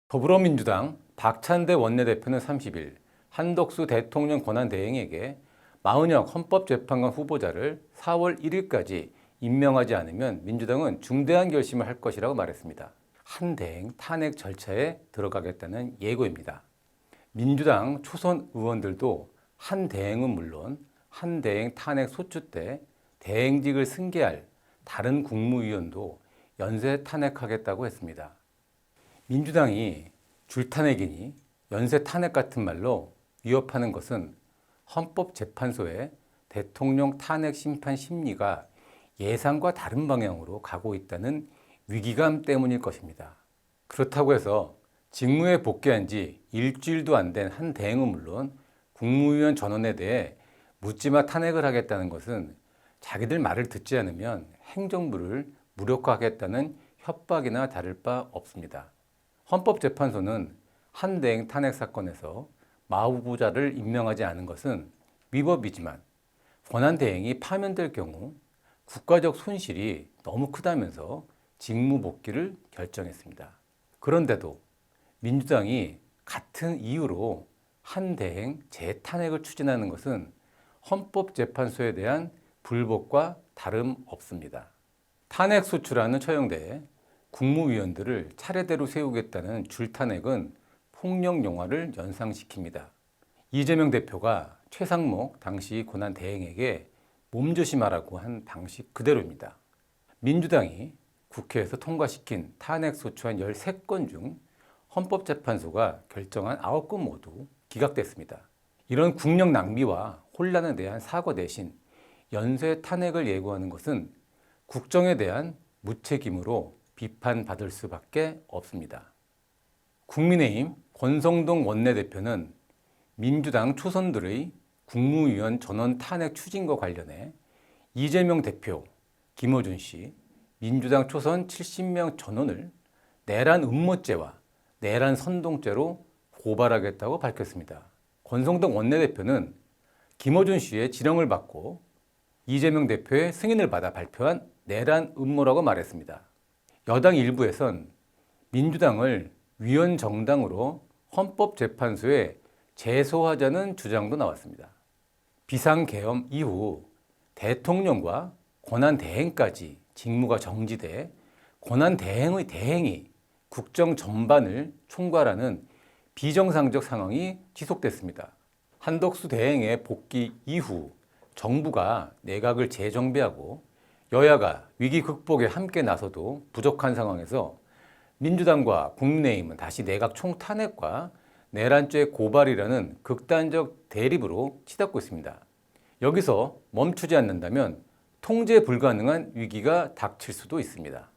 더불어민주당 박찬대 원내대표는 30일 한덕수 대통령 권한대행에게 마은혁 헌법재판관 후보자를 4월 1일까지 임명하지 않으면 민주당은 중대한 결심을 할 것이라고 말했습니다. 한대행 탄핵 절차에 들어가겠다는 예고입니다. 민주당 초선 의원들도 한대행은 물론 한대행 탄핵 소추 때 대행직을 승계할 다른 국무위원도 연쇄 탄핵하겠다고 했습니다. 민주당이 줄탄핵이니 연쇄 탄핵 같은 말로 위협하는 것은 헌법재판소의 대통령 탄핵 심판 심리가 예상과 다른 방향으로 가고 있다는 위기감 때문일 것입니다. 그렇다고 해서 직무에 복귀한 지 일주일도 안 된 한 대행은 물론 국무위원 전원에 대해 묻지마 탄핵을 하겠다는 것은 자기들 말을 듣지 않으면 행정부를 무력화하겠다는 협박이나 다를 바 없습니다. 헌법재판소는 한대행 탄핵 사건에서 마 후보자를 임명하지 않은 것은 위법이지만 권한대행이 파면될 경우 국가적 손실이 너무 크다면서 직무 복귀를 결정했습니다. 그런데도 민주당이 같은 이유로 한대행 재탄핵을 추진하는 것은 헌법재판소에 대한 불복과 다름없습니다. 탄핵 소추라는 처형대에 국무위원들을 차례대로 세우겠다는 줄탄핵은 폭력 영화를 연상시킵니다. 이재명 대표가 최상목 당시 권한대행에게 몸조심하라고 한 방식 그대로입니다. 민주당이 국회에서 통과시킨 탄핵소추 한 13건 중 헌법재판소가 결정한 9건 모두 기각됐습니다. 이런 국력 낭비와 혼란에 대한 사과 대신 연쇄 탄핵을 예고하는 것은 국정에 대한 무책임으로 비판받을 수밖에 없습니다. 국민의힘 권성동 원내대표는 민주당 초선들의 국무위원 전원 탄핵 추진과 관련해 이재명 대표, 김어준 씨, 민주당 초선 70명 전원을 내란 음모죄와 내란 선동죄로 고발하겠다고 밝혔습니다. 권성동 원내대표는 김어준 씨의 지령을 받고 이재명 대표의 승인을 받아 발표한 내란 음모라고 말했습니다. 여당 일부에선 민주당을 위헌 정당으로 헌법재판소에 제소하자는 주장도 나왔습니다. 비상계엄 이후 대통령과 권한대행까지 직무가 정지돼 권한대행의 대행이 국정 전반을 총괄하는 비정상적 상황이 지속됐습니다. 한덕수 대행의 복귀 이후 정부가 내각을 재정비하고 여야가 위기 극복에 함께 나서도 부족한 상황에서 민주당과 국민의힘은 다시 내각 총탄핵과 내란죄 고발이라는 극단적 대립으로 치닫고 있습니다. 여기서 멈추지 않는다면 통제 불가능한 위기가 닥칠 수도 있습니다.